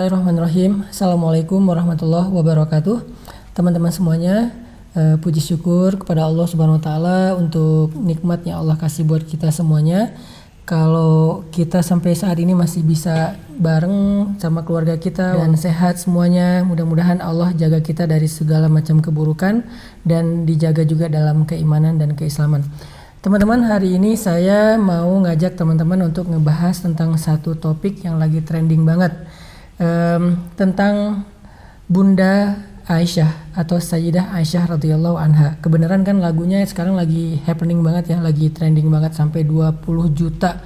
Bismillahirrahmanirrahim. Assalamualaikum warahmatullahi wabarakatuh. Teman-teman semuanya, puji syukur kepada Allah Subhanahu wa taala untuk nikmat yang Allah kasih buat kita semuanya. Kalau kita sampai saat ini masih bisa bareng sama keluarga kita dan sehat semuanya, mudah-mudahan Allah jaga kita dari segala macam keburukan dan dijaga juga dalam keimanan dan keislaman. Teman-teman, hari ini saya mau ngajak teman-teman untuk ngebahas tentang satu topik yang lagi trending banget. Tentang Bunda Aisyah atau Sayyidah Aisyah radhiyallahu anha. Kebenaran kan lagunya sekarang lagi happening banget ya, lagi trending banget sampai 20 juta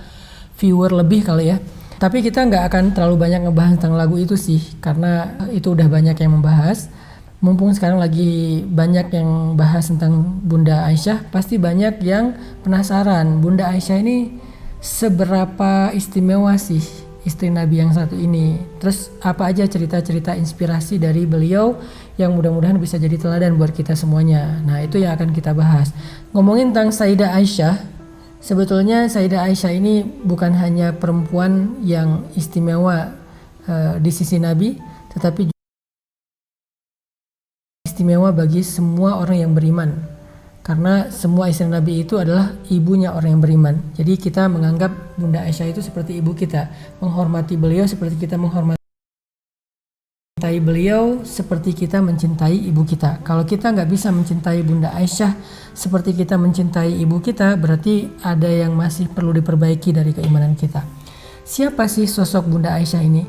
viewer lebih kali ya. Tapi kita nggak akan terlalu banyak ngebahas tentang lagu itu sih, karena itu udah banyak yang membahas. Mumpung sekarang lagi banyak yang bahas tentang Bunda Aisyah, pasti banyak yang penasaran Bunda Aisyah ini seberapa istimewa sih istri Nabi yang satu ini. Terus apa aja cerita-cerita inspirasi dari beliau yang mudah-mudahan bisa jadi teladan buat kita semuanya. Nah, itu yang akan kita bahas. Ngomongin tentang Sayyidah Aisyah, sebetulnya Sayyidah Aisyah ini bukan hanya perempuan yang istimewa di sisi Nabi, tetapi juga istimewa bagi semua orang yang beriman. Karena semua istri Nabi itu adalah ibunya orang yang beriman. Jadi kita menganggap Bunda Aisyah itu seperti ibu kita. Menghormati beliau seperti kita menghormati beliau, seperti kita mencintai ibu kita. Kalau kita nggak bisa mencintai Bunda Aisyah seperti kita mencintai ibu kita, berarti ada yang masih perlu diperbaiki dari keimanan kita. Siapa sih sosok Bunda Aisyah ini?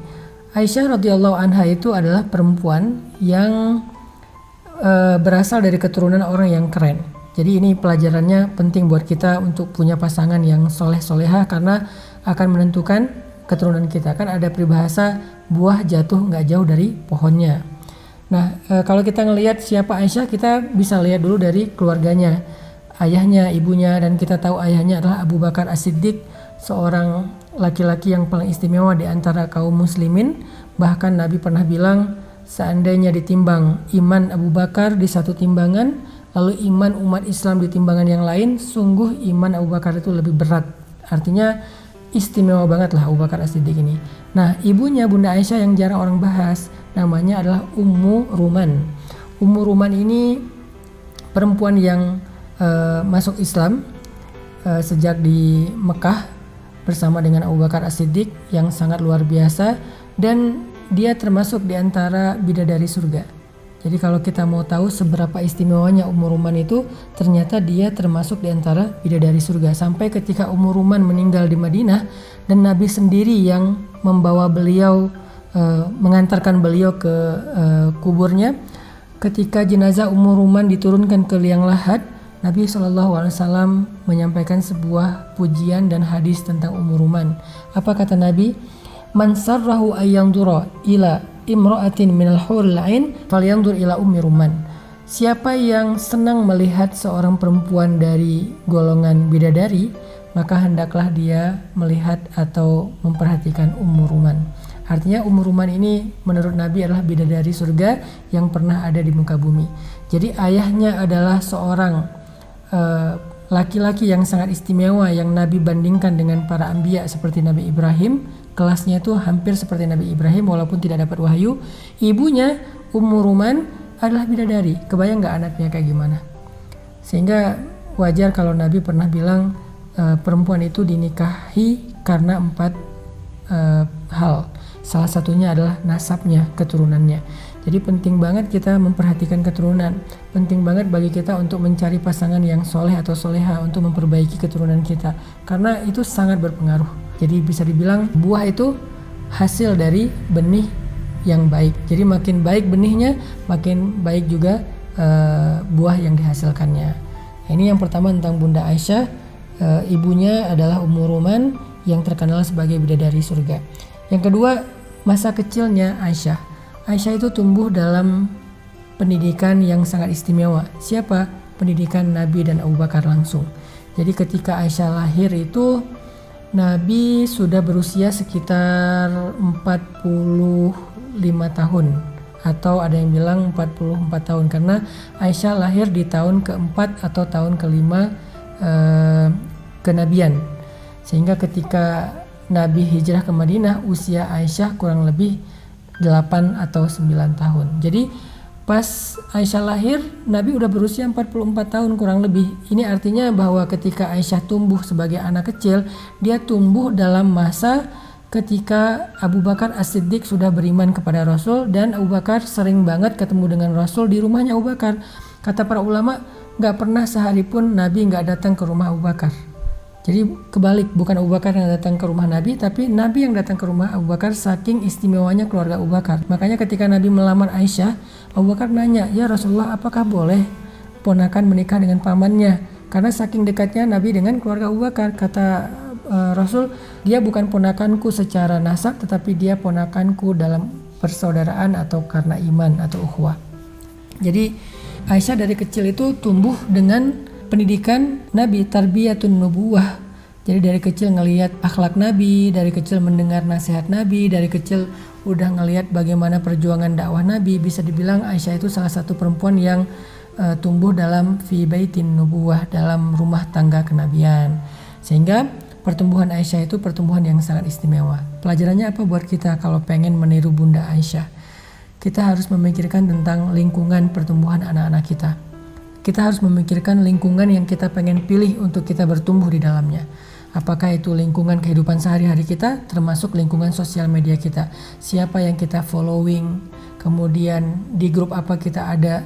Aisyah radhiyallahu anha itu adalah perempuan yang berasal dari keturunan orang yang keren. Jadi ini pelajarannya penting buat kita untuk punya pasangan yang soleh-soleha, karena akan menentukan keturunan kita. Kan ada peribahasa buah jatuh nggak jauh dari pohonnya. Nah, kalau kita ngelihat siapa Aisyah, kita bisa lihat dulu dari keluarganya, ayahnya, ibunya, dan kita tahu ayahnya adalah Abu Bakar As-Siddiq, seorang laki-laki yang paling istimewa di antara kaum muslimin. Bahkan Nabi pernah bilang, seandainya ditimbang iman Abu Bakar di satu timbangan, lalu iman umat Islam di timbangan yang lain, sungguh iman Abu Bakar itu lebih berat. Artinya istimewa banget lah Abu Bakar As-Siddiq ini. Nah, ibunya Bunda Aisyah yang jarang orang bahas, namanya adalah Ummu Ruman. Ummu Ruman ini perempuan yang masuk Islam sejak di Mekah bersama dengan Abu Bakar As-Siddiq yang sangat luar biasa, dan dia termasuk di antara bidadari surga. Jadi kalau kita mau tahu seberapa istimewanya Ummu Ruman itu, ternyata dia termasuk di antara bidadari surga. Sampai ketika Ummu Ruman meninggal di Madinah dan Nabi sendiri yang membawa beliau, mengantarkan beliau ke kuburnya. Ketika jenazah Ummu Ruman diturunkan ke liang lahat, Nabi SAW menyampaikan sebuah pujian dan hadis tentang Ummu Ruman. Apa kata Nabi? Man sarrahu ayyandura ila imra'atin minal huril ain falyandur ila ummi Ruman. Siapa yang senang melihat seorang perempuan dari golongan bidadari, maka hendaklah dia melihat atau memperhatikan Ummu Ruman. Artinya Ummu Ruman ini menurut Nabi adalah bidadari surga yang pernah ada di muka bumi. Jadi ayahnya adalah seorang laki-laki yang sangat istimewa yang Nabi bandingkan dengan para anbiya seperti Nabi Ibrahim. Kelasnya itu hampir seperti Nabi Ibrahim walaupun tidak dapat wahyu. Ibunya Ummu Ruman adalah bidadari. Kebayang gak anaknya kayak gimana? Sehingga wajar kalau Nabi pernah bilang perempuan itu dinikahi karena 4 hal. Salah satunya adalah nasabnya, keturunannya. Jadi penting banget kita memperhatikan keturunan. Penting banget bagi kita untuk mencari pasangan yang soleh atau soleha untuk memperbaiki keturunan kita. Karena itu sangat berpengaruh. Jadi bisa dibilang buah itu hasil dari benih yang baik. Jadi makin baik benihnya, makin baik juga buah yang dihasilkannya. Ini yang pertama tentang Bunda Aisyah. Ibunya adalah Ummu Ruman yang terkenal sebagai bidadari surga. Yang kedua, masa kecilnya Aisyah. Aisyah itu tumbuh dalam pendidikan yang sangat istimewa. Siapa? Pendidikan Nabi dan Abu Bakar langsung. Jadi ketika Aisyah lahir itu Nabi sudah berusia sekitar 45 tahun, atau ada yang bilang 44 tahun, karena Aisyah lahir di tahun keempat atau tahun kelima kenabian. Sehingga ketika Nabi hijrah ke Madinah, usia Aisyah kurang lebih 8 atau 9 tahun. Jadi pas Aisyah lahir, Nabi udah berusia 44 tahun kurang lebih. Ini artinya bahwa ketika Aisyah tumbuh sebagai anak kecil, dia tumbuh dalam masa ketika Abu Bakar As-Siddiq sudah beriman kepada Rasul, dan Abu Bakar sering banget ketemu dengan Rasul di rumahnya Abu Bakar. Kata para ulama, gak pernah sehari pun Nabi gak datang ke rumah Abu Bakar. Jadi kebalik, bukan Abu Bakar yang datang ke rumah Nabi, tapi Nabi yang datang ke rumah Abu Bakar, saking istimewanya keluarga Abu Bakar. Makanya ketika Nabi melamar Aisyah, Abu Bakar nanya, "Ya Rasulullah, apakah boleh ponakan menikah dengan pamannya?" Karena saking dekatnya Nabi dengan keluarga Abu Bakar. Kata Rasul, "Dia bukan ponakanku secara nasab, tetapi dia ponakanku dalam persaudaraan atau karena iman atau ukhuwah." Jadi Aisyah dari kecil itu tumbuh dengan pendidikan Nabi, tarbiyatun nubuwah. Jadi dari kecil ngelihat akhlak Nabi, dari kecil mendengar nasihat Nabi, dari kecil udah ngelihat bagaimana perjuangan dakwah Nabi. Bisa dibilang Aisyah itu salah satu perempuan yang tumbuh dalam fi baitin nubuwah, dalam rumah tangga kenabian. Sehingga pertumbuhan Aisyah itu pertumbuhan yang sangat istimewa. Pelajarannya apa buat kita kalau pengen meniru Bunda Aisyah? Kita harus memikirkan tentang lingkungan pertumbuhan anak-anak kita. Kita harus memikirkan lingkungan yang kita pengen pilih untuk kita bertumbuh di dalamnya. Apakah itu lingkungan kehidupan sehari-hari kita, termasuk lingkungan sosial media kita. Siapa yang kita following, kemudian di grup apa kita ada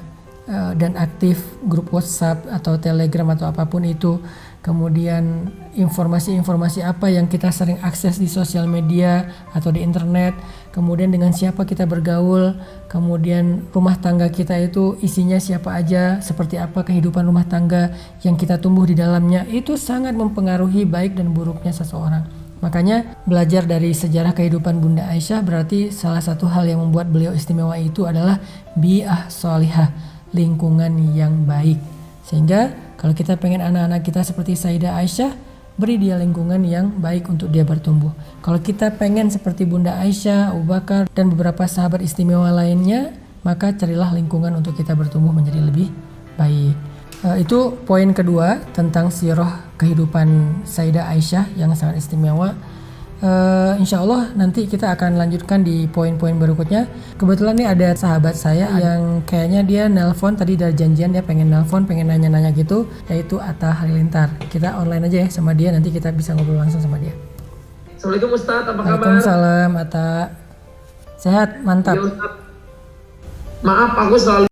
dan aktif, grup WhatsApp atau Telegram atau apapun itu. Kemudian informasi-informasi apa yang kita sering akses di sosial media atau di internet, kemudian dengan siapa kita bergaul, kemudian rumah tangga kita itu isinya siapa aja, seperti apa kehidupan rumah tangga yang kita tumbuh di dalamnya, itu sangat mempengaruhi baik dan buruknya seseorang. Makanya belajar dari sejarah kehidupan Bunda Aisyah berarti salah satu hal yang membuat beliau istimewa itu adalah bi'ah sholihah, lingkungan yang baik. Sehingga kalau kita pengen anak-anak kita seperti Sayyidah Aisyah, beri dia lingkungan yang baik untuk dia bertumbuh. Kalau kita pengen seperti Bunda Aisyah, Abu Bakar, dan beberapa sahabat istimewa lainnya, maka carilah lingkungan untuk kita bertumbuh menjadi lebih baik. Itu poin kedua tentang sirah kehidupan Sayyidah Aisyah yang sangat istimewa. Insya Allah nanti kita akan lanjutkan di poin-poin berikutnya. Kebetulan nih ada sahabat saya yang kayaknya dia nelpon tadi, dari janjian dia pengen nelpon, pengen nanya-nanya gitu, yaitu Atta Halilintar. Kita online aja ya sama dia, nanti kita bisa ngobrol langsung sama dia. Assalamualaikum Ustaz, apa kabar? Waalaikumsalam Atta. Sehat, mantap. Ya, Ustaz. Maaf, aku selalu